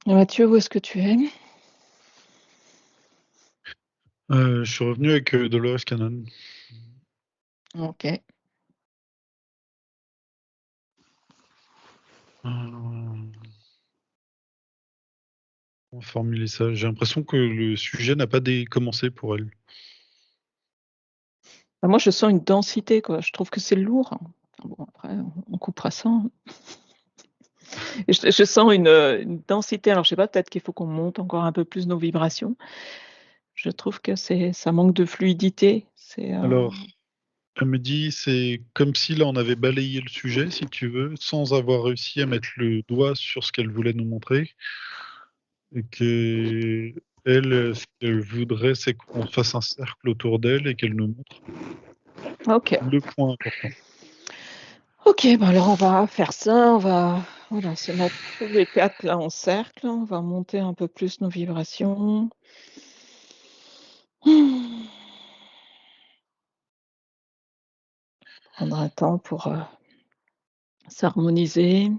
Mathieu, où est-ce que tu es? Je suis revenu avec Dolores Cannon. Ok. Euh, on va formuler ça. J'ai l'impression que le sujet n'a pas commencé pour elle. Bah, moi, je sens une densité, quoi. Je trouve que c'est lourd. Enfin, bon, après, on coupera ça, hein. Et je sens une densité. Alors, je sais pas, peut-être qu'il faut qu'on monte encore un peu plus nos vibrations. Je trouve que ça manque de fluidité. Alors, elle me dit, c'est comme si là on avait balayé le sujet, si tu veux, sans avoir réussi à mettre le doigt sur ce qu'elle voulait nous montrer. Et que elle, ce qu'elle voudrait, c'est qu'on fasse un cercle autour d'elle et qu'elle nous montre Ok. le point important. Ok, bah alors on va faire ça. On va voilà, se mettre tous les quatre là en cercle. On va monter un peu plus nos vibrations. Prendre un temps pour s'harmoniser.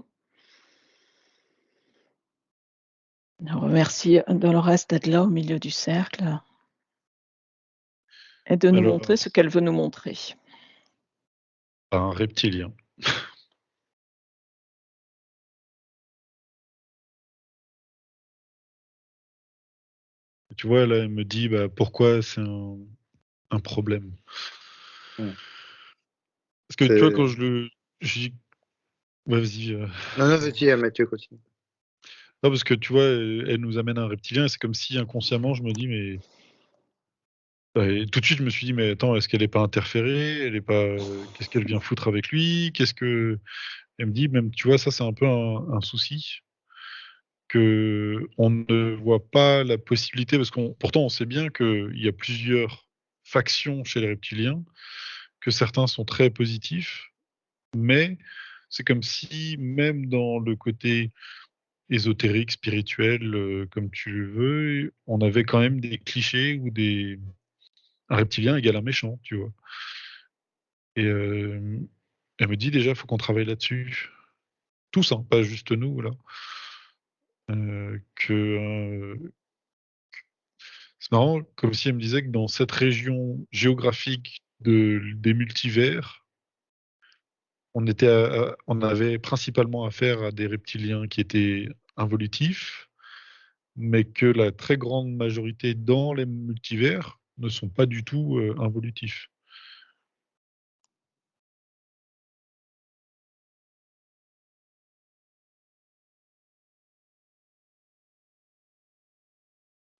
On remercie Dolores d'être là au milieu du cercle et de nous montrer Alors, ce qu'elle veut nous montrer. un reptilien. Tu vois, là, elle me dit, bah, pourquoi c'est un problème. Hmm. Parce que tu vois, quand j'y- ouais, vas-y. Non, non, vas-y, Mathieu, continue. Non, parce que tu vois, elle nous amène un reptilien, et c'est comme si inconsciemment, je me dis, mais. Et tout de suite, je me suis dit, mais attends, est-ce qu'elle n'est pas interférée? Elle est pas. Qu'est-ce qu'elle vient foutre avec lui? Qu'est-ce que. Elle me dit, même, tu vois, ça, c'est un peu un souci. Que on ne voit pas la possibilité, parce qu'on pourtant on sait bien qu'il y a plusieurs factions chez les reptiliens, que certains sont très positifs, mais c'est comme si même dans le côté ésotérique, spirituel, comme tu le veux, on avait quand même des clichés ou des un reptilien égale un méchant, tu vois. Et elle me dit déjà, faut qu'on travaille là-dessus, tous, hein, pas juste nous là. Que c'est marrant, comme si elle me disait que dans cette région géographique des multivers, on avait principalement affaire à des reptiliens qui étaient involutifs, mais que la très grande majorité dans les multivers ne sont pas du tout involutifs.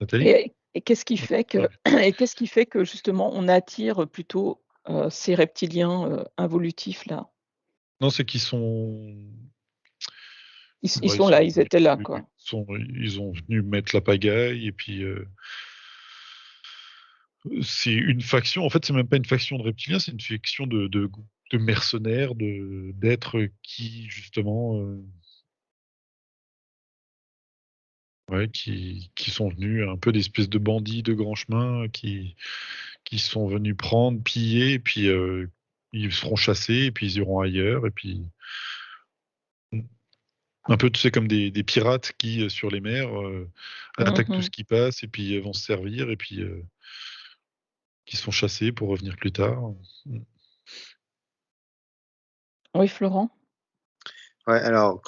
Nathalie? Et qu'est-ce qui fait que Ouais. et qu'est-ce qui fait que justement on attire plutôt, ces reptiliens, involutifs là? Non, c'est qu'ils sont. Ils Ouais, ils sont sont là, ils venus, étaient là, quoi. ils ont venu mettre la pagaille et puis c'est une faction. En fait, c'est même pas une faction de reptiliens, c'est une faction de mercenaires, d'êtres qui justement, ouais, qui sont venus un peu d'espèces de bandits de grand chemin qui sont venus prendre, piller, et puis ils seront chassés, et puis ils iront ailleurs, et puis un peu, tu sais, comme des pirates qui, sur les mers, attaquent tout ce Mmh. qui passe, et puis vont se servir, et puis qui sont chassés pour revenir plus tard. Oui, Florent? Ouais, alors,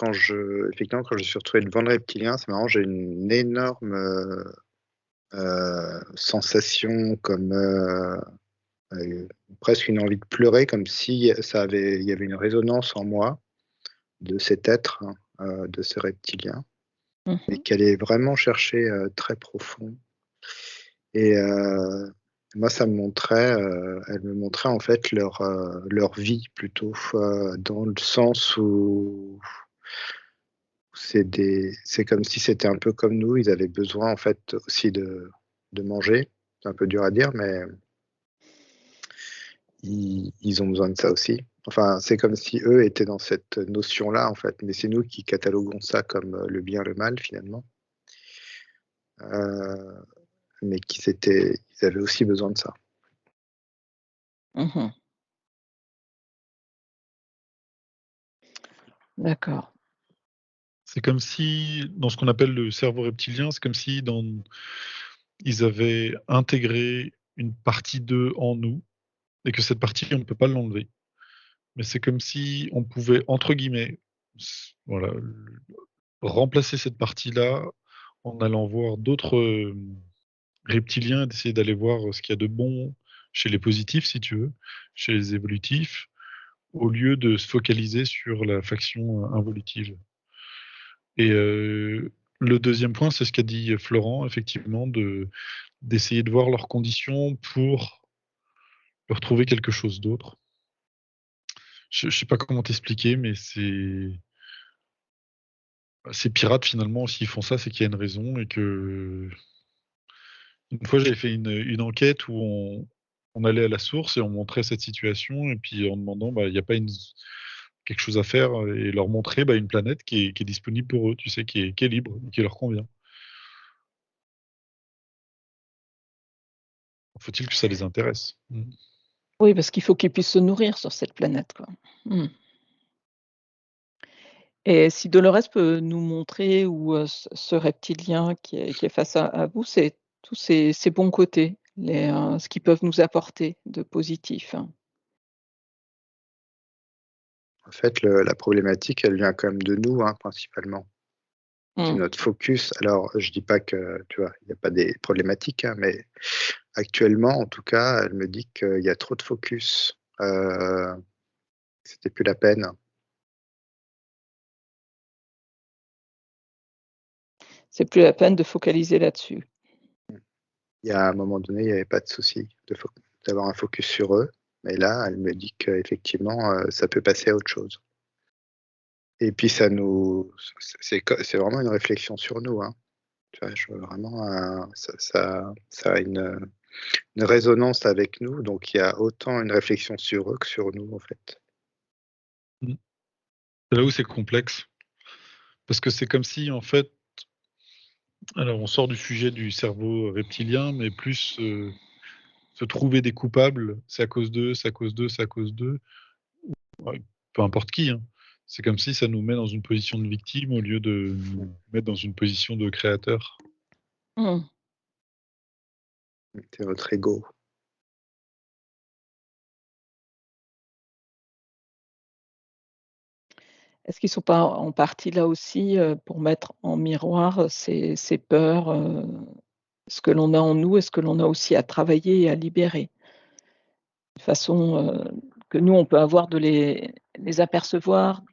effectivement, quand je suis retrouvé devant le reptilien, c'est marrant, j'ai une énorme sensation comme presque une envie de pleurer, comme si il y avait une résonance en moi de cet être, hein, de ce reptilien, mais Mmh. qu'elle est vraiment cherchée très profond. Et moi, elle me montrait en fait leur vie plutôt, dans le sens où c'est comme si c'était un peu comme nous, ils avaient besoin en fait aussi de manger. C'est un peu dur à dire, mais ils ont besoin de ça aussi. Enfin, c'est comme si eux étaient dans cette notion-là en fait, mais c'est nous qui cataloguons ça comme le bien, le mal finalement. Euh, mais ils avaient aussi besoin de ça. Mmh. D'accord. C'est comme si, dans ce qu'on appelle le cerveau reptilien, c'est comme si ils avaient intégré une partie d'eux en nous et que cette partie, on ne peut pas l'enlever. Mais c'est comme si on pouvait, entre guillemets, voilà, remplacer cette partie-là en allant voir d'autres reptiliens, d'essayer d'aller voir ce qu'il y a de bon chez les positifs, si tu veux, chez les évolutifs, au lieu de se focaliser sur la faction involutive. Et le deuxième point, c'est ce qu'a dit Florent, effectivement, d'essayer de voir leurs conditions pour leur trouver quelque chose d'autre. Je sais pas comment t'expliquer, mais ces pirates, finalement, s'ils font ça, c'est qu'il y a une raison et que une fois, j'avais fait une enquête où on allait à la source et on montrait cette situation et puis en demandant, il y a pas quelque chose à faire et leur montrer, une planète qui est disponible pour eux, tu sais, qui est libre, qui leur convient. Faut-il que ça les intéresse? Oui, parce qu'il faut qu'ils puissent se nourrir sur cette planète, quoi. Mmh. Et si Dolores peut nous montrer où, ce reptilien qui est face à vous, c'est tous ses bons côtés, ce qu'ils peuvent nous apporter de positif, hein. En fait, la problématique, elle vient quand même de nous, hein, principalement. C'est Mmh. notre focus. Alors, je dis pas que, tu vois, il n'y a pas des problématiques, hein, mais actuellement, en tout cas, elle me dit qu'il y a trop de focus. C'était plus la peine. C'est plus la peine de focaliser là-dessus. Il y a un moment donné, il n'y avait pas de souci d'avoir un focus sur eux, mais là, elle me dit qu'effectivement, ça peut passer à autre chose. Et puis ça nous c'est vraiment une réflexion sur nous, hein. Tu vois? Vraiment, ça a une résonance avec nous, donc il y a autant une réflexion sur eux que sur nous, en fait. Mmh. C'est là où c'est complexe. Parce que c'est comme si, en fait, alors on sort du sujet du cerveau reptilien, mais plus se trouver des coupables, c'est à cause d'eux, c'est à cause d'eux, c'est à cause d'eux, ouais, peu importe qui, hein. C'est comme si ça nous met dans une position de victime au lieu de nous mettre dans une position de créateur. Mmh. C'est notre ego. Est-ce qu'ils sont pas en partie là aussi, pour mettre en miroir, ces peurs, ce que l'on a en nous et ce que l'on a aussi à travailler et à libérer? Une façon, que nous on peut avoir de les apercevoir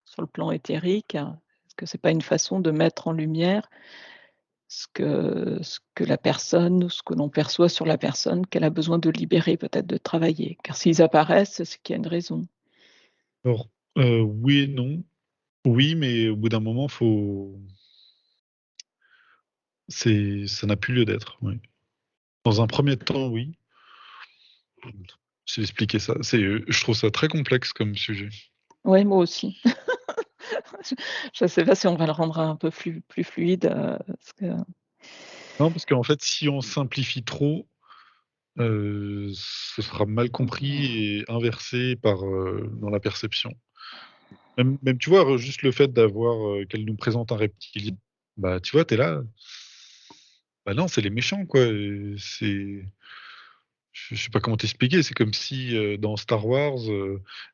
sur le plan éthérique. Est-ce que c'est pas une façon de mettre en lumière ce que la personne ou ce que l'on perçoit sur la personne qu'elle a besoin de libérer, peut-être de travailler? Car s'ils apparaissent, c'est qu'il y a une raison. Alors, oui et non. Oui, mais au bout d'un moment, ça n'a plus lieu d'être, oui. Dans un premier temps, oui. J'ai expliqué ça. Je trouve ça très complexe comme sujet. Ouais, moi aussi. Je ne sais pas si on va le rendre un peu plus fluide, parce que Non, parce qu'en fait, si on simplifie trop, ce sera mal compris et inversé dans la perception. Même tu vois, juste le fait d'avoir, qu'elle nous présente un reptilien, tu vois, tu es là, non, c'est les méchants, quoi, je sais pas comment t'expliquer, c'est comme si, dans Star Wars,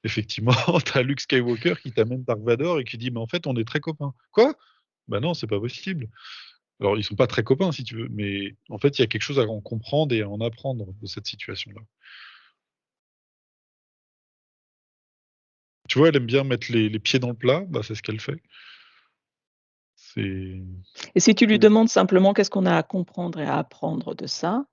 effectivement, tu as Luke Skywalker qui t'amène Dark Vador et qui dit: «Mais en fait, on est très copains». «Quoi?» «Bah non, c'est pas possible». Alors ils sont pas très copains si tu veux, mais en fait, il y a quelque chose à en comprendre et à en apprendre de cette situation-là. Tu vois, elle aime bien mettre les pieds dans le plat, c'est ce qu'elle fait. C'est et si tu lui Mmh. demandes simplement qu'est-ce qu'on a à comprendre et à apprendre de ça,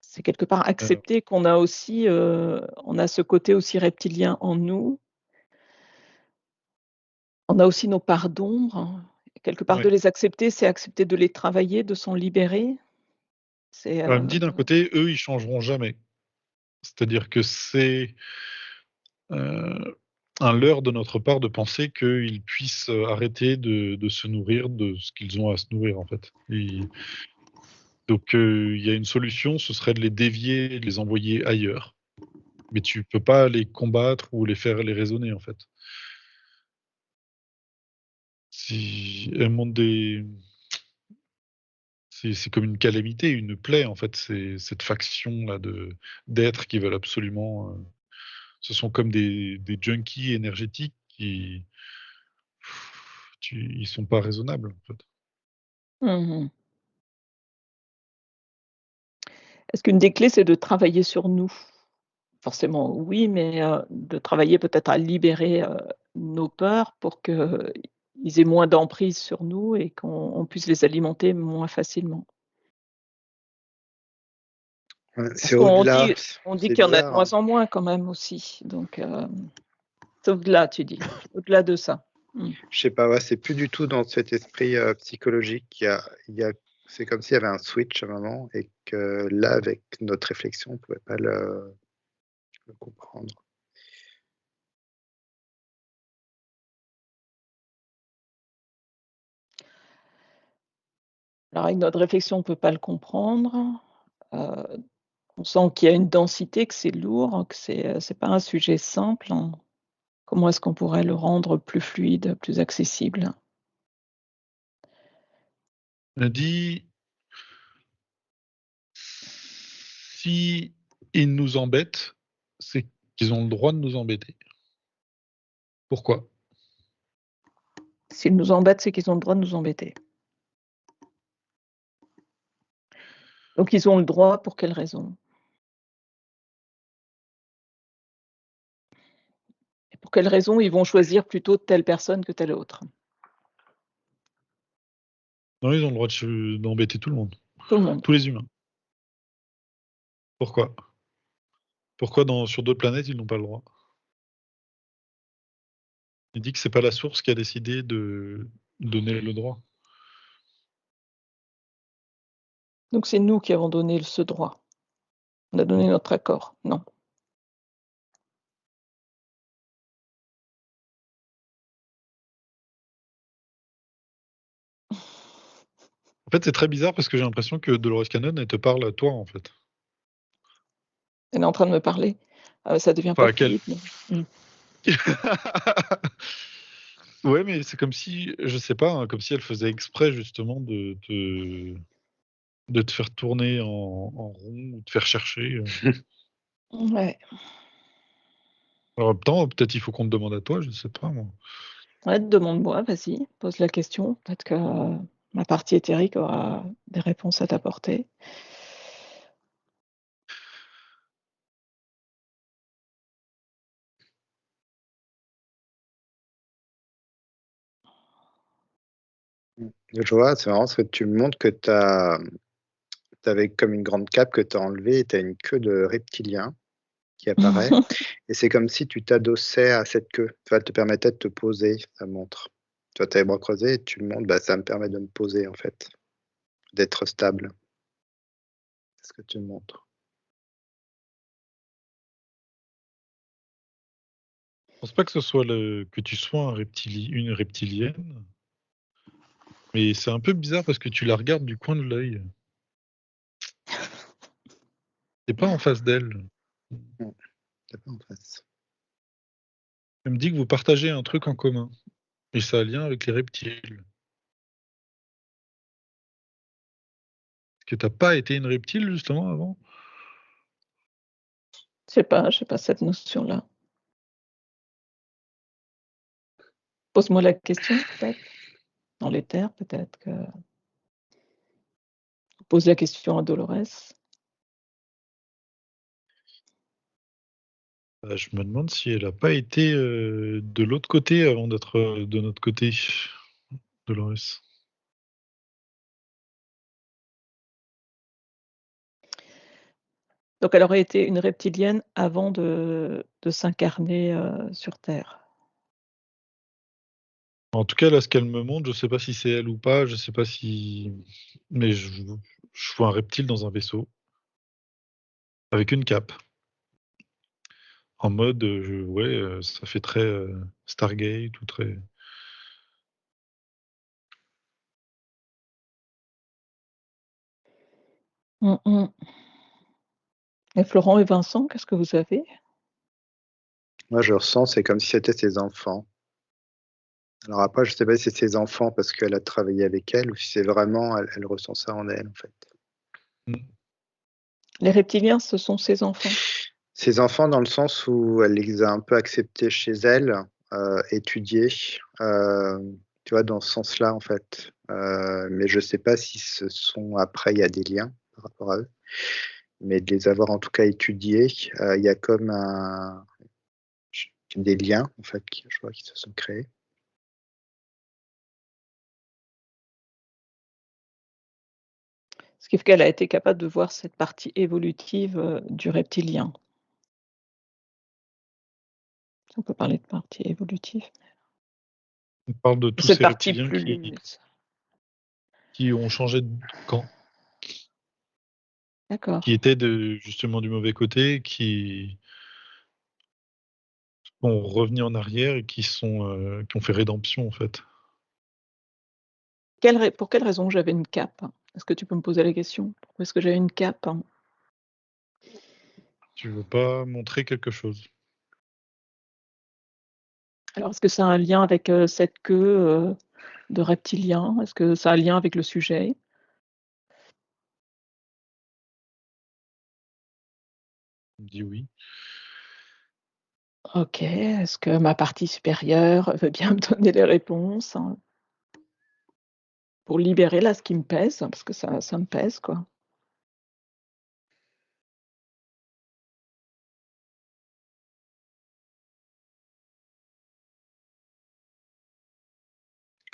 c'est quelque part heu, accepter qu'on a aussi, on a ce côté aussi reptilien en nous. On a aussi nos parts d'ombre. Quelque part de ouais. les accepter, c'est accepter de les travailler, de s'en libérer. C'est, Elle me dit d'un côté, eux, ils changeront jamais. C'est-à-dire que c'est, heu, un leurre de notre part de penser qu'ils puissent, arrêter de se nourrir de ce qu'ils ont à se nourrir, en fait. Donc il y a une solution, ce serait de les dévier, de les envoyer ailleurs. Mais tu peux pas les combattre ou les faire les raisonner, en fait. Si elle montre des c'est comme une calamité, une plaie, en fait, c'est cette faction-là d'êtres qui veulent absolument, ce sont comme des junkies énergétiques qui ils sont pas raisonnables, en fait. Mmh. Est-ce qu'une des clés, c'est de travailler sur nous? Forcément oui, mais de travailler peut-être à libérer, nos peurs pour qu'ils aient moins d'emprise sur nous et qu'on puisse les alimenter moins facilement. Ouais, Parce c'est qu'on au-delà, dit on dit c'est qu'il y en a de bizarre, hein. moins en moins quand même aussi, donc c'est au-delà, tu dis? Au-delà de ça? Mmh. Je sais pas, ouais, c'est plus du tout dans cet esprit, psychologique. Il y a c'est comme s'il y avait un switch à un moment et que là, avec notre réflexion, on pouvait pas le comprendre. Alors avec notre réflexion, on peut pas le comprendre, heu, on sent qu'il y a une densité, que c'est lourd, que c'est pas un sujet simple. Comment est-ce qu'on pourrait le rendre plus fluide, plus accessible? Elle a dit: «Si ils nous embêtent, c'est qu'ils ont le droit de nous embêter». Pourquoi? S'ils nous embêtent, c'est qu'ils ont le droit de nous embêter. Donc ils ont le droit pour quelle raison? Et pour quelle raison ils vont choisir plutôt telle personne que telle autre? Non, ils ont le droit d'embêter tout le monde, Tout le monde. tous les humains. Pourquoi? Pourquoi sur d'autres planètes, ils n'ont pas le droit? Il dit que c'est pas la source qui a décidé de donner le droit. Donc c'est nous qui avons donné ce droit. On a donné notre accord? Non. En fait, c'est très bizarre parce que j'ai l'impression que Dolores Cannon, elle te parle à toi, en fait. Elle est en train de me parler. Ça devient Enfin, pas à quel fluide, mais mmh. Ouais, mais c'est comme si, je sais pas, hein, comme si elle faisait exprès justement de te faire tourner en rond ou te faire chercher, Ouais. Alors, en même temps, peut-être il faut qu'on te demande à toi, je sais pas moi. Ouais, demande-moi, vas-y, pose la question. Peut-être que ma partie éthérique aura des réponses à t'apporter. Je vois, c'est marrant parce que tu me montres que tu avais comme une grande cape que tu as enlevée et tu as une queue de reptilien qui apparaît et c'est comme si tu t'adossais à cette queue. Tu vois, elle te permettait de te poser, ça montre. Tu vois, tu as les bras croisés et tu me montres: «Bah, ça me permet de me poser, en fait, d'être stable». C'est ce que tu me montres. Je pense pas que ce soit que tu sois une reptilienne, mais c'est un peu bizarre parce que tu la regardes du coin de l'œil. Tu pas en face d'elle. Mmh, tu pas en face. Elle me dit que vous partagez un truc en commun et ça a un lien avec les reptiles. Est-ce que tu pas été une reptile justement avant? J'ai pas cette notion-là. Pose-moi la question peut-être, dans les terres peut-être que pose la question à Dolores. Je me demande si elle a pas été, de l'autre côté avant d'être, de notre côté, Dolores. Donc elle aurait été une reptilienne avant de s'incarner, sur terre. En tout cas, là, ce qu'elle me montre, je sais pas si c'est elle ou pas, je sais pas si mais je vois un reptile dans un vaisseau avec une cape, en mode, ouais, ça fait très, Stargate ou très Mmh mh. Et Florent et Vincent, qu'est-ce que vous avez? Moi, je ressens, c'est comme si c'était ses enfants. Alors après, je sais pas si c'est ses enfants parce qu'elle a travaillé avec elle ou si c'est vraiment elle ressent ça en elle, en fait. Mmh. Les reptiliens, ce sont ses enfants? Ses enfants dans le sens où elle les a un peu acceptés chez elle, étudiés, tu vois, dans ce sens-là, en fait. Mais je sais pas si ce sont après il y a des liens par rapport à eux, mais de les avoir en tout cas étudiés, il y a comme des liens, en fait, qui je vois qui se sont créés. Ce qui fait qu'elle a été capable de voir cette partie évolutive, du reptilien. Si on peut parler de partie évolutive. On parle de tous Cette ces partie reptiliens plus qui lumineuse. qui ont changé de camp, D'accord. qui étaient justement du mauvais côté, qui sont revenus en arrière et qui ont fait rédemption, en fait. Pour quelle raison j'avais une cape? Est-ce que tu peux me poser la question? Pourquoi est-ce que j'avais une cape? Tu veux pas montrer quelque chose. Alors est-ce que ça a un lien avec, cette queue, de reptilien? Est-ce que ça a un lien avec le sujet? Dis oui. OK. Est-ce que ma partie supérieure veut bien me donner les réponses, hein, pour libérer là ce qui me pèse? Parce que ça me pèse, quoi.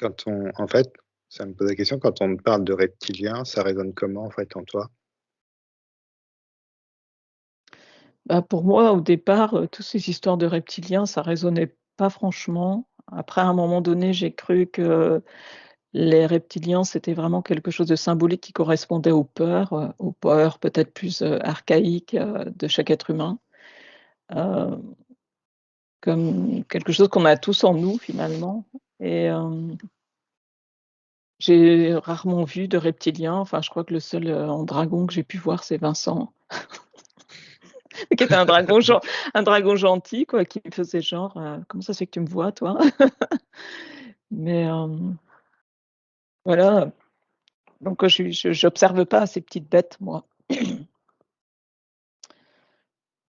En fait, ça me pose la question, quand on me parle de reptiliens, ça résonne comment, en fait, en toi? Bah, pour moi, au départ, toutes ces histoires de reptiliens, ça résonnait pas franchement. Après, à un moment donné, j'ai cru que les reptiliens, c'était vraiment quelque chose de symbolique qui correspondait aux peurs peut-être plus, archaïques, de chaque être humain, heu, comme quelque chose qu'on a tous en nous finalement et j'ai rarement vu de reptiliens. Enfin, je crois que le seul, en dragon que j'ai pu voir, c'est Vincent, qui était un dragon gentil quoi, qui me faisait genre, «Comment ça se fait que tu me vois toi?» Mais voilà, donc j'observe pas ces petites bêtes moi.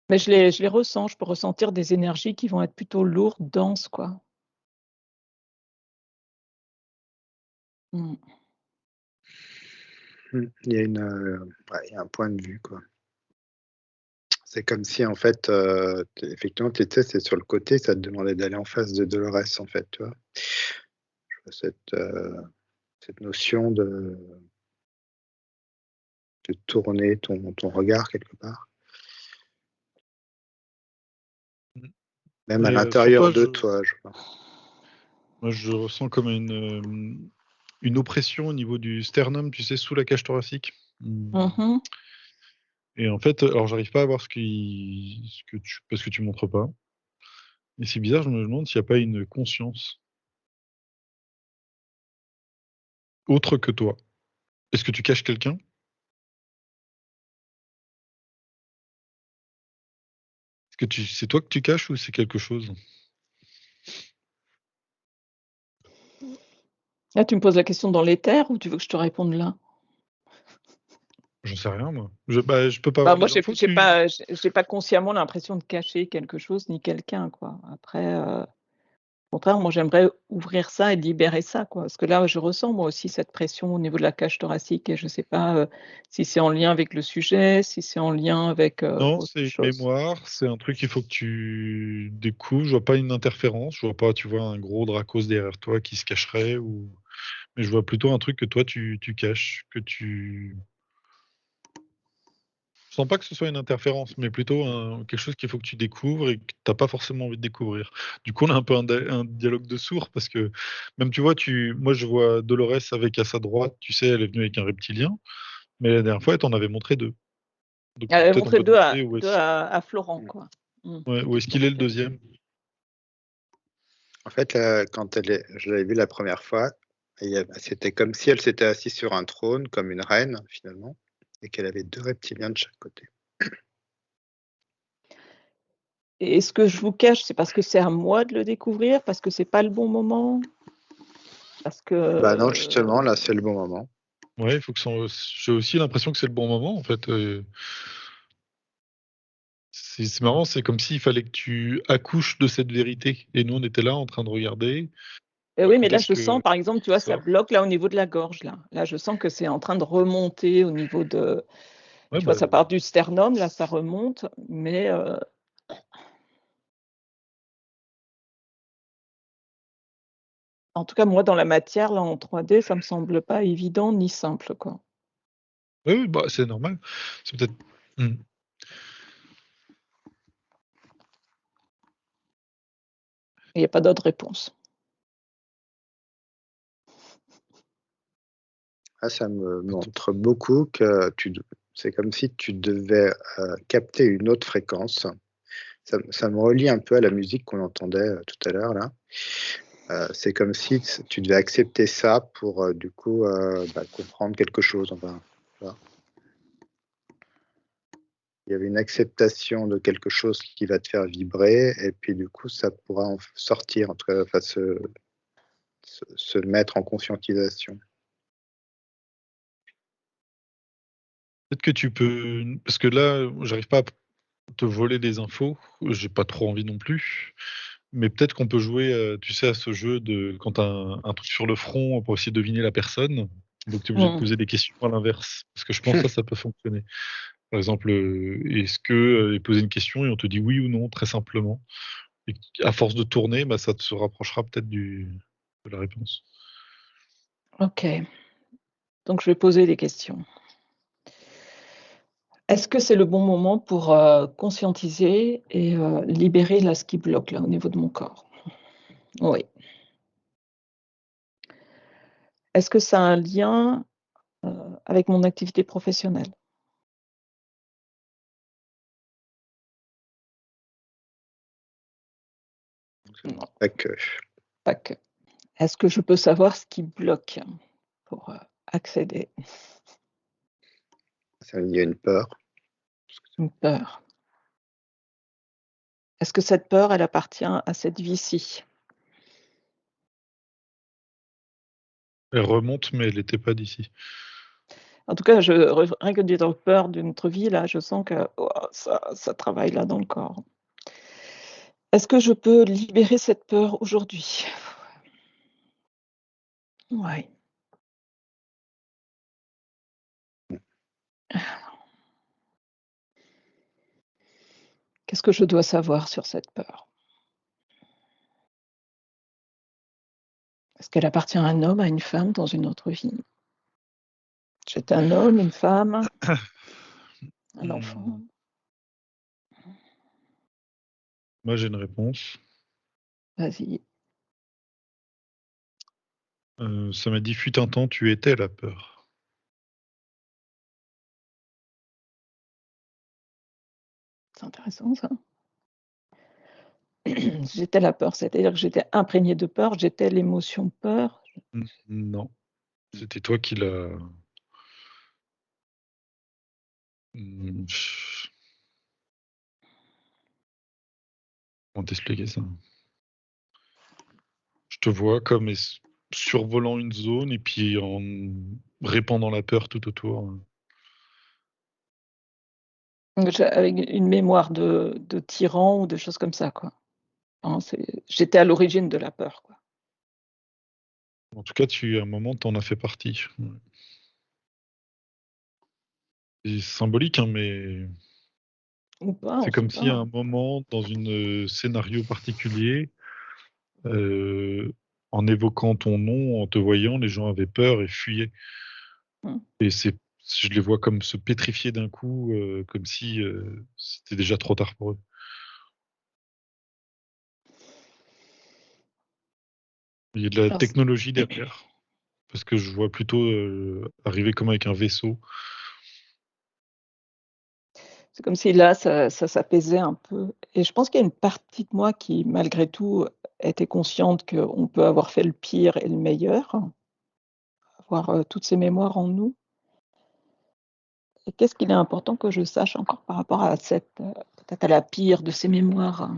Mais je les ressens, je peux ressentir des énergies qui vont être plutôt lourdes, denses, quoi. Mmh. Mmh, il y a ouais, il y a un point de vue, quoi. C'est comme si, en fait, tu effectivement, tu étais c'est sur le côté, ça te demandait d'aller en face de Dolores, en fait, tu vois? Cette notion de tourner ton regard quelque part, Mmh. même à Mais, sur l'intérieur toi, de toi, je vois. moi, je ressens comme une oppression au niveau du sternum, tu sais, sous la cage thoracique. Mmh mh. Et en fait, alors j'arrive pas à voir ce que tu parce que tu montres pas. Et c'est bizarre, je me demande s'il y a pas une conscience autre que toi. Est-ce que tu caches quelqu'un? Est-ce que c'est toi que tu caches ou c'est quelque chose? Là, tu me poses la question dans l'éther ou tu veux que je te réponde là? J'en sais rien moi. Je peux pas Bah, avoir moi, les infos, tu j'ai pas consciemment l'impression de cacher quelque chose ni quelqu'un, quoi. Après, au contraire, moi, j'aimerais ouvrir ça et libérer ça, quoi. Parce que là, je ressens moi aussi cette pression au niveau de la cage thoracique et je sais pas, si c'est en lien avec le sujet, si c'est en lien avec, non, autre c'est une chose. mémoire, c'est un truc qu'il faut que tu découvres. Je vois pas une interférence, je vois pas, tu vois, un gros Dracos derrière toi qui se cacherait ou mais je vois plutôt un truc que toi tu caches, que tu je sens pas que ce soit une interférence, mais plutôt quelque chose qu'il faut que tu découvres et que tu as pas forcément envie de découvrir. Du coup, on a un peu un dialogue de sourds parce que même tu vois, moi je vois Dolores avec à sa droite, tu sais, elle est venue avec un reptilien, mais la dernière fois, elle t'en avait montré 2. Donc Elle avait peut-être on montré peut 2 à demander 2 à Florent, Mmh. quoi. Mmh. où est-ce qu'il est le deuxième. En fait, quand je l'avais vue la première fois, et c'était comme si elle s'était assise sur un trône, comme une reine, finalement, et qu'elle avait 2 reptiliens de chaque côté. Et ce que je vous cache, c'est parce que c'est à moi de le découvrir, parce que c'est pas le bon moment? Parce Bah non, justement, que là, c'est le bon moment. Ouais, il faut que j'ai aussi l'impression que c'est le bon moment, en fait. C'est marrant, c'est comme s'il fallait que tu accouches de cette vérité. Et nous, on était là en train de regarder oui, mais quand là, est-ce je que sens, par exemple, tu ça vois, ça sort. bloque là au niveau de la gorge là. Là, je sens que c'est en train de remonter au niveau de Ouais, tu vois, bah, ça part du sternum, là, ça remonte, mais en tout cas, moi, dans la matière, là, en 3D, ça me semble pas évident ni simple, quoi. oui, oui, bah, c'est normal. C'est peut-être. Hmm. Il y a pas d'autre réponse. Ah, ça me montre beaucoup que c'est comme si tu devais capter une autre fréquence. Ça me relie un peu à la musique qu'on entendait tout à l'heure là. C'est comme si tu devais accepter ça pour du coup comprendre quelque chose. Enfin, tu vois. Il y avait une acceptation de quelque chose qui va te faire vibrer, et puis du coup, ça pourra en sortir, en tout cas, enfin, se mettre en conscientisation. Peut-être que tu peux. Parce que là, j'arrive pas à te voler des infos. J'ai pas trop envie non plus. Mais peut-être qu'on peut jouer, tu sais, à ce jeu de quand tu as un truc sur le front pour essayer de deviner la personne. Donc tu es obligé de Mmh. poser des questions à l'inverse. Parce que je pense que ça peut fonctionner. Par exemple, est-ce que poser une question et on te dit oui ou non, très simplement. Et à force de tourner, bah, ça te se rapprochera peut-être de la réponse. OK, donc je vais poser des questions. Est-ce que c'est le bon moment pour, conscientiser et libérer là, ce qui bloque là, au niveau de mon corps? Oui. Est-ce que ça a un lien, heu, avec mon activité professionnelle? Non, Pas que pas que. Est-ce que je peux savoir ce qui bloque pour, accéder? il y a une peur. Une peur. Est-ce que cette peur, elle appartient à cette vie-ci? Elle remonte, mais elle n'était pas d'ici. En tout cas, je rien que d'être peur de notre vie là, je sens que, waouh, ça travaille là dans le corps. Est-ce que je peux libérer cette peur aujourd'hui? Ouais. Qu'est-ce que je dois savoir sur cette peur? Est-ce qu'elle appartient à un homme, à une femme dans une autre vie? J'étais un homme, une femme, un Hmm, enfant? Moi, j'ai une réponse. Vas-y. Ça m'a dit fut un temps, tu étais la peur. C'est intéressant ça. J'étais la peur, c'est-à-dire que j'étais imprégnée de peur, j'étais l'émotion peur. Non, c'était toi qui l'as. Hmm, Comment t'expliquer ça? Je te vois comme survolant une zone et puis en répandant la peur tout autour. Avec une mémoire de tyran ou de choses comme ça, quoi. Hein, j'étais à l'origine de la peur, quoi. En tout cas, à un moment, t'en as fait partie. Ouais. C'est symbolique, hein, mais Ou pas, on c'est sait comme si à pas. un moment, dans une scénario particulier, heu, en évoquant ton nom, en te voyant, les gens avaient peur et fuyaient. Mmh. Et je les vois comme se pétrifier d'un coup, comme si, c'était déjà trop tard pour eux. Il y a de la Alors technologie derrière, parce que je vois plutôt, arriver comme avec un vaisseau. c'est comme si là, ça s'apaisait un peu et je pense qu'il y a une partie de moi qui, malgré tout, était consciente qu'on peut avoir fait le pire et le meilleur, avoir, toutes ces mémoires en nous et qu'est-ce qu'il est important que je sache encore par rapport à cette, peut-être à la pire de ces mémoires?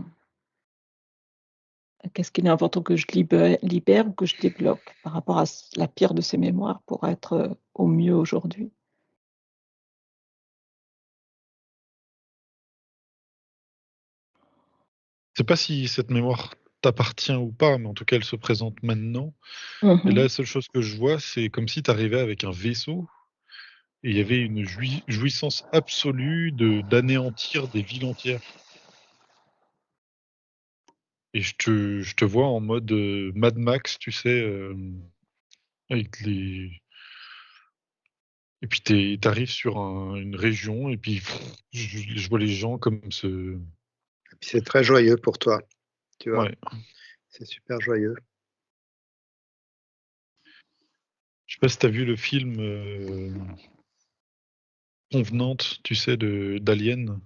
qu'est-ce qu'il est important que je libère ou que je débloque par rapport à la pire de ces mémoires pour être au mieux aujourd'hui. Je sais pas si cette mémoire t'appartient ou pas, mais en tout cas, elle se présente maintenant. Et là, Mhm. la seule chose que je vois, c'est comme si tu arrivais avec un vaisseau et il y avait une jouissance absolue d'anéantir des villes entières. Et je te vois en mode Mad Max, tu sais, avec les. Et puis t'arrives sur une région et puis je vois les gens comme ce. Et puis c'est très joyeux pour toi, tu vois. Ouais. C'est super joyeux. Je sais pas si t'as vu le film Convenante, tu sais, d'Alien.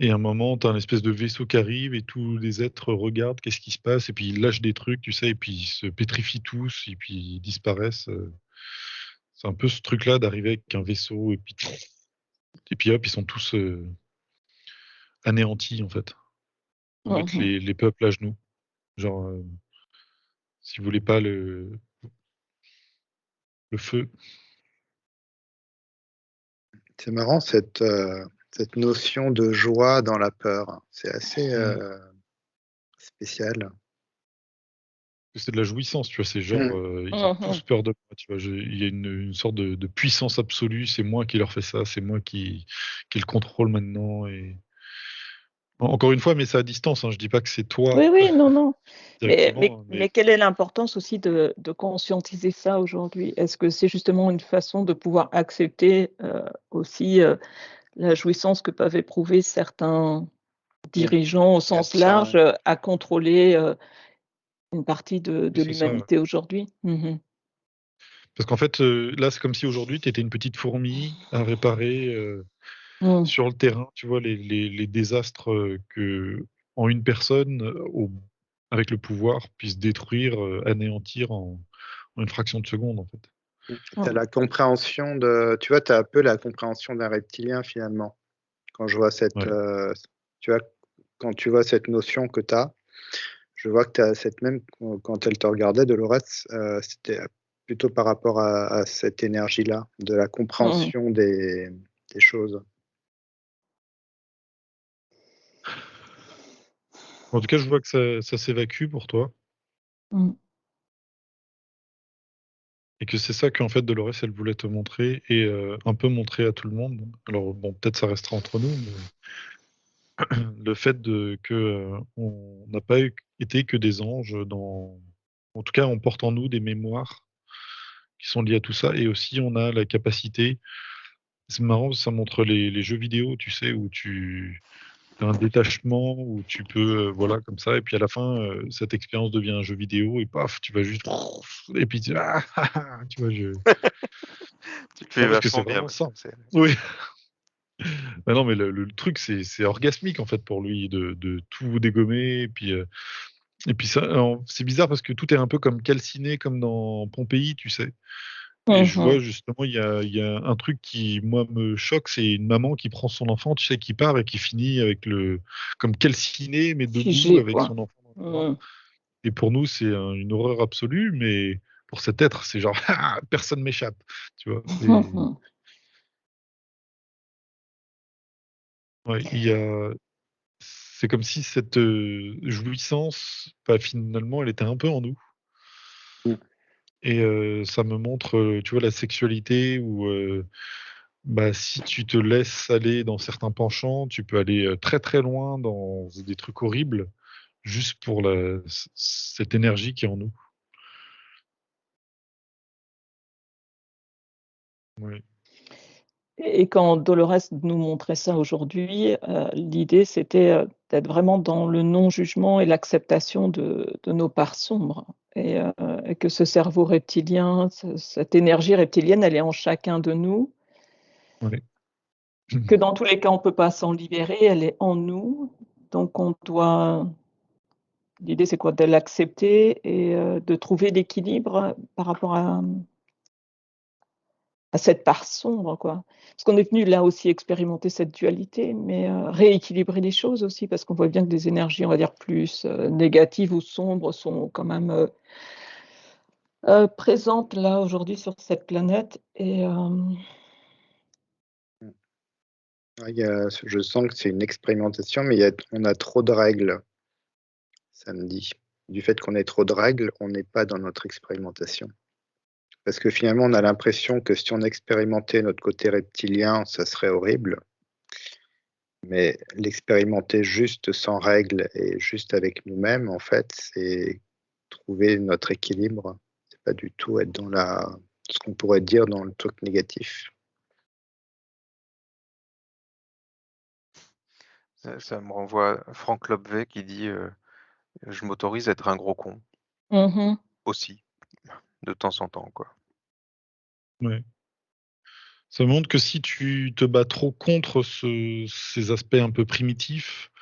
Et à un moment, t'as un espèce de vaisseau qui arrive et tous les êtres regardent qu'est-ce qui se passe et puis ils lâchent des trucs, tu sais, et puis ils se pétrifient tous et puis ils disparaissent. C'est un peu ce truc-là d'arriver avec un vaisseau et puis hop, ils sont tous anéantis en fait, avec Mhm. les peuples à genoux. Genre, si vous voulez pas le feu. C'est marrant cette notion de joie dans la peur. C'est assez Mm. spécial. C'est de la jouissance, tu vois. C'est genre, Mm. ils ont tous Mhm. peur de moi, tu vois. Il y a une sorte de puissance absolue. C'est moi qui leur fais ça. C'est moi qui le contrôle maintenant. Et encore une fois, mais c'est à distance. Hein. Je dis pas que c'est toi Oui, oui, non, non. directement, hein, Mais mais quelle est l'importance aussi de conscientiser ça aujourd'hui? Est-ce que c'est justement une façon de pouvoir accepter aussi la jouissance que peuvent éprouver certains Mm. dirigeants au Il y a de sens ça, ouais. large à contrôler une partie oui, de c'est ça. Ouais. l'humanité aujourd'hui? Mhm. Parce qu'en fait, là, c'est comme si aujourd'hui, tu étais une petite fourmi à réparer Mm. sur le terrain, tu vois, les désastres que en une personne, avec le pouvoir, puisse détruire, anéantir en une fraction de seconde, en fait. Tu as Mm. la compréhension de, tu vois, tu as un peu la compréhension d'un reptilien finalement. Quand je vois Ouais. tu vois, quand tu vois cette notion que tu as, je vois que tu as cette même, quand elle te regardait, Dolores, c'était plutôt par rapport à cette énergie-là, de la Mm. compréhension des choses. En tout cas, je vois que ça s'évacue pour toi Mm. et que c'est ça qu'en fait Dolores, elle voulait te montrer et un peu montrer à tout le monde. Alors bon, peut-être ça restera entre nous, mais le fait que, on n'a pas été que des anges en tout cas, on porte en nous des mémoires qui sont liées à tout ça et aussi on a la capacité. C'est marrant, ça montre les jeux vidéo, tu sais, où tu as un détachement, où tu peux, voilà, comme ça, et puis à la fin, cette expérience devient un jeu vidéo, et paf, tu vas juste, et puis tu vois, Tu le fais non, parce que vachement c'est bien vraiment même. ça. Oui, mais non, mais le truc, c'est orgasmique, en fait, pour lui, de tout dégommer, et puis ça, alors, c'est bizarre parce que tout est un peu comme calciné, comme dans Pompéi, tu sais. Et je vois Mhm. justement, il y a un truc qui, moi, me choque, c'est une maman qui prend son enfant, tu sais, qui part et qui finit avec comme calciné, mais debout Figé, avec quoi. son enfant dans les bras. Mm. Et pour nous, c'est une horreur absolue, mais pour cet être, c'est genre, ah, personne m'échappe, tu vois. Mhm. Ouais, c'est comme si cette jouissance, bah, finalement, elle était un peu en nous. Mm. Et ça me montre, tu vois, la sexualité où bah, si tu te laisses aller dans certains penchants, tu peux aller très très loin dans des trucs horribles, juste pour cette énergie qui est en nous. Ouais. Et quand Dolores nous montrait ça aujourd'hui, l'idée c'était, d'être vraiment dans le non-jugement et l'acceptation de nos parts sombres et que ce cerveau reptilien, cette énergie reptilienne, elle est en chacun de nous, Ouais. que dans tous les cas on peut pas s'en libérer, elle est en nous, donc on doit l'idée c'est quoi? De l'accepter et de trouver l'équilibre par rapport à cette part sombre, quoi. Parce qu'on est venu là aussi expérimenter cette dualité, mais rééquilibrer les choses aussi, parce qu'on voit bien que des énergies, on va dire plus, négatives ou sombres sont quand même, présentes là aujourd'hui sur cette planète et Ouais, je sens que c'est une expérimentation, mais on a trop de règles, ça me dit. Du fait qu'on ait trop de règles, on n'est pas dans notre expérimentation. Parce que finalement, on a l'impression que si on expérimentait notre côté reptilien, ça serait horrible. Mais l'expérimenter juste sans règles et juste avec nous-mêmes, en fait, c'est trouver notre équilibre. C'est pas du tout être dans ce qu'on pourrait dire dans le truc négatif. Ça me renvoie à Franck Lobvet qui dit je m'autorise à être un gros con mmh aussi, de temps en temps, quoi. Ouais. Ça montre que si tu te bats trop contre ces aspects un peu primitifs,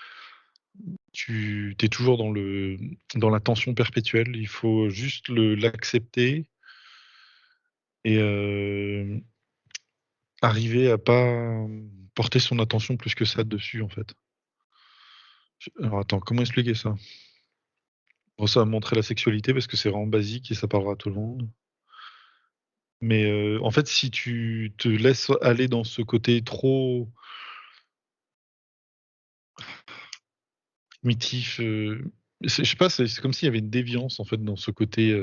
tu es toujours dans la tension perpétuelle. Il faut juste l'accepter et arriver à pas porter son attention plus que ça dessus, en fait. Alors attends, comment expliquer ça? Bon, ça va montrer la sexualité parce que c'est vraiment basique et ça parlera à tout le monde. Mais en fait, si tu te laisses aller dans ce côté trop primitif, je sais pas, c'est comme s'il y avait une déviance, en fait, dans ce côté,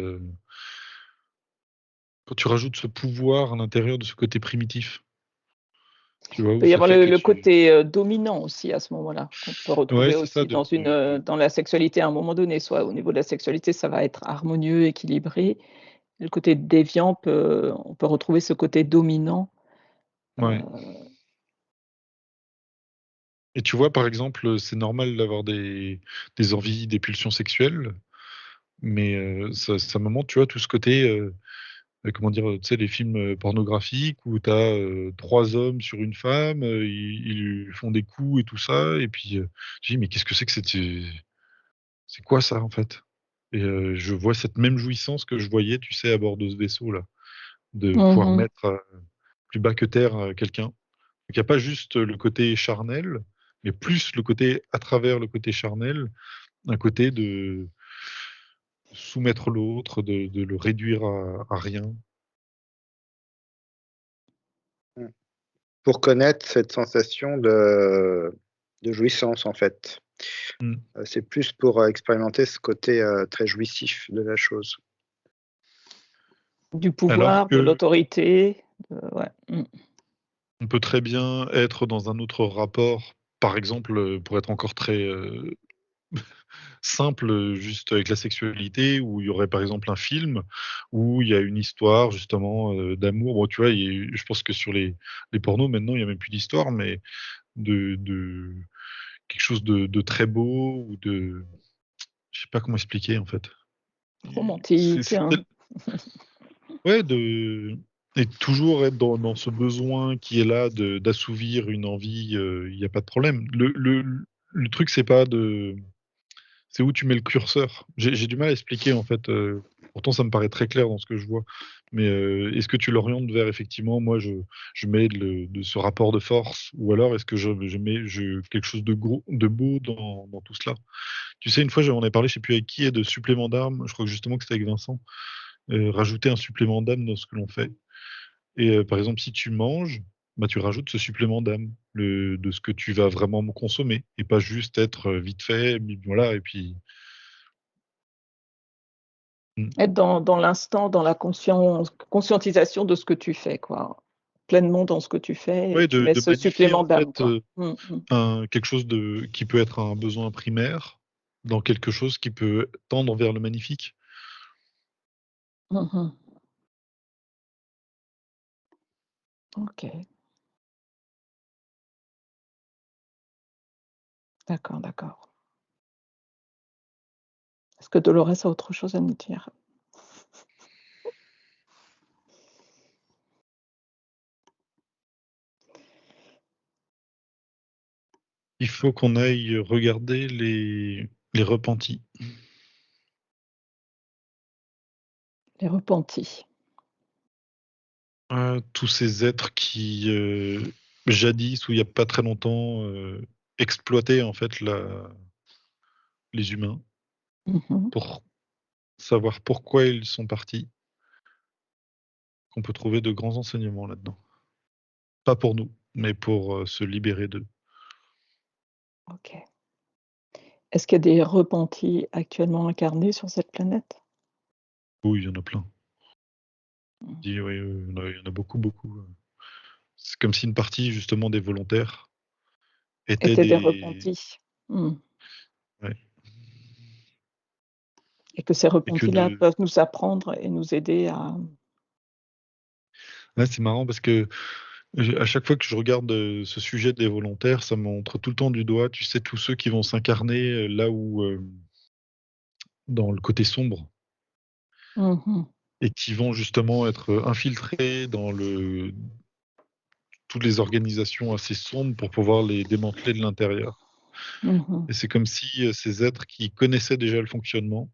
quand tu rajoutes ce pouvoir à l'intérieur de ce côté primitif, tu vois? Il Où peut y ça avoir fait que le tu côté, dominant aussi à ce moment-là, qu'on peut ouais, retrouver c'est ça aussi dans une, dans la sexualité à un moment donné. Soit au niveau de la sexualité, ça va être harmonieux, équilibré. Le côté déviant on peut retrouver ce côté dominant, ouais. Et tu vois, par exemple, c'est normal d'avoir des envies, des pulsions sexuelles, mais ça me montre, tu vois, tout ce côté, comment dire? Tu sais, les films, pornographiques où tu as, 3 hommes sur une femme, ils lui font des coups et tout ça et puis, je dis: «Mais qu'est-ce que c'est que c'est quoi ça, en fait?» et je vois cette même jouissance que je voyais, tu sais, à bord de ce vaisseau-là, de pouvoir mmh mettre, plus bas que terre, quelqu'un. Donc il y a pas juste le côté charnel, mais plus le côté à travers le côté charnel, un côté de soumettre l'autre, de le réduire à rien. Mmh. Pour connaître cette sensation de jouissance, en fait. Mmh. C'est plus pour, expérimenter ce côté, très jouissif de la chose. Du Alors pouvoir, de que l'autorité, ouais. on peut très bien être dans un autre rapport, par exemple, pour être encore très, simple, juste avec la sexualité, où il y aurait par exemple un film où il y a une histoire justement, d'amour. Bon, tu vois, je pense que sur les pornos maintenant, il y a même plus d'histoire, mais de quelque chose de très beau ou je sais pas comment expliquer en fait. Romantique, C'est hein. tel ouais, et toujours être dans ce besoin qui est là d'assouvir une envie, il y a pas de problème. Le truc, c'est où tu mets le curseur. J'ai du mal à expliquer en fait, pourtant ça me paraît très clair dans ce que je vois. Mais, est-ce que tu l'orientes vers effectivement, moi je mets de ce rapport de force ou alors est-ce que je mets quelque chose de beau dans tout cela? Tu sais, une fois, j'en ai parlé, je sais plus avec qui, et de supplément d'âme, je crois que justement que c'était avec Vincent, rajouter un supplément d'âme dans ce que l'on fait et par exemple, si tu manges, bah, tu rajoutes ce supplément d'âme, de ce que tu vas vraiment consommer et pas juste être, vite fait, voilà et puis mmh. Être dans l'instant, dans la conscientisation de ce que tu fais, quoi. Pleinement dans ce que tu fais et Ouais, tu mets de ce magnifier supplément en d'âme, fait, quoi. quelque chose qui peut être un besoin primaire, dans quelque chose qui peut tendre vers le magnifique. Mmh mh. OK. D'accord, d'accord. Est-ce que Dolores a autre chose à nous dire? Il faut qu'on aille regarder les repentis. Les repentis. tous ces êtres qui, jadis, ou il n'y a pas très longtemps, exploitaient en fait les humains Mmh. pour savoir pourquoi ils sont partis, qu'on peut trouver de grands enseignements là-dedans. Pas pour nous, mais pour se libérer d'eux. OK. Est-ce qu'il y a des repentis actuellement incarnés sur cette planète? Oui, il y en a plein. Mmh. Oui, il y en a beaucoup, beaucoup. C'est comme si une partie justement des volontaires étaient Étaient des des. repentis? Mmh. Ouais. Et que ces Et que repentis-là de. peuvent nous apprendre et nous aider à Ouais, c'est marrant parce que à chaque fois que je regarde ce sujet des volontaires, ça me montre tout le temps du doigt, tu sais, tous ceux qui vont s'incarner là où, dans le côté sombre, mmh. et qui vont justement être infiltrés dans toutes les organisations assez sombres pour pouvoir les démanteler de l'intérieur. Mmh. Et c'est comme si ces êtres qui connaissaient déjà le fonctionnement,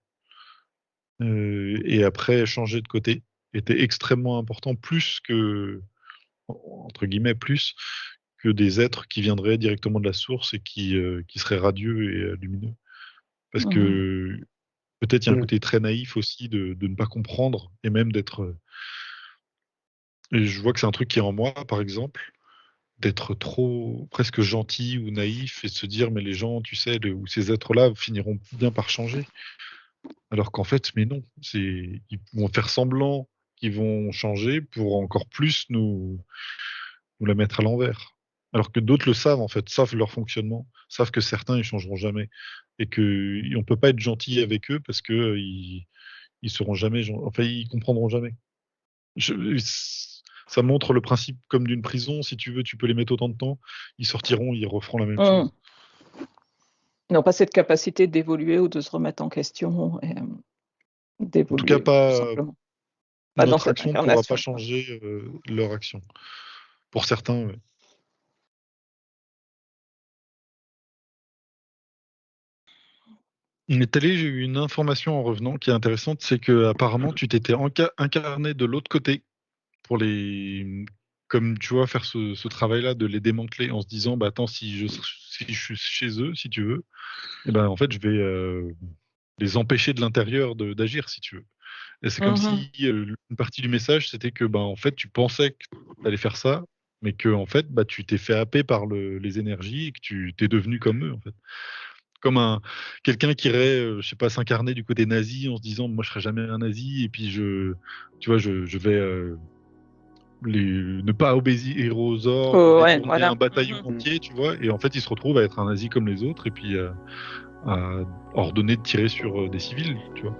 et après changer de côté, était extrêmement important, plus que, entre guillemets, plus que des êtres qui viendraient directement de la source et qui seraient radieux et lumineux. Parce Mmh. que peut-être il y a un Mm. côté très naïf aussi de ne pas comprendre, et même d'être. Et je vois que c'est un truc qui est en moi, par exemple, d'être trop presque gentil ou naïf et de se dire mais les gens, tu sais, ou ces êtres-là finiront bien par changer. Alors qu'en fait, mais non, ils vont faire semblant qu'ils vont changer pour encore plus nous la mettre à l'envers. Alors que d'autres le savent, en fait, savent leur fonctionnement, savent que certains ils changeront jamais et que on peut pas être gentil avec eux parce que ils seront jamais, enfin ils comprendront jamais. Je- Ça montre le principe comme d'une prison. Si tu veux, tu peux les mettre autant de temps, ils sortiront, ils referont la même Mmh. chose. Ils n'ont pas cette capacité d'évoluer ou de se remettre en question et En tout cas, d'évoluer tout pas simplement. Pas dans notre cette action ne pourra pas incarnation, quoi. changer leur action. Pour certains, ouais. Mais Thalé, j'ai eu une information en revenant qui est intéressante, c'est que apparemment tu t'étais incarné de l'autre côté pour comme tu vois, faire ce travail-là de les démanteler en se disant, bah attends, si je suis chez eux, si tu veux, et ben en fait je vais les empêcher de l'intérieur d'agir, si tu veux. Et c'est comme Mmh. si une partie du message c'était que ben en fait tu pensais que tu allais faire ça, mais que en fait bah tu t'es fait happer par les énergies et que tu t'es devenu comme eux en fait. Comme quelqu'un qui irait, je sais pas, s'incarner du côté nazi en se disant moi je serai jamais un nazi, et puis tu vois, je vais ne pas obéir aux ordres, Ouais, détourner voilà. un bataillon Mmh. entier, tu vois, et en fait il se retrouve à être un nazi comme les autres, et puis à ordonner de tirer sur des civils, tu vois.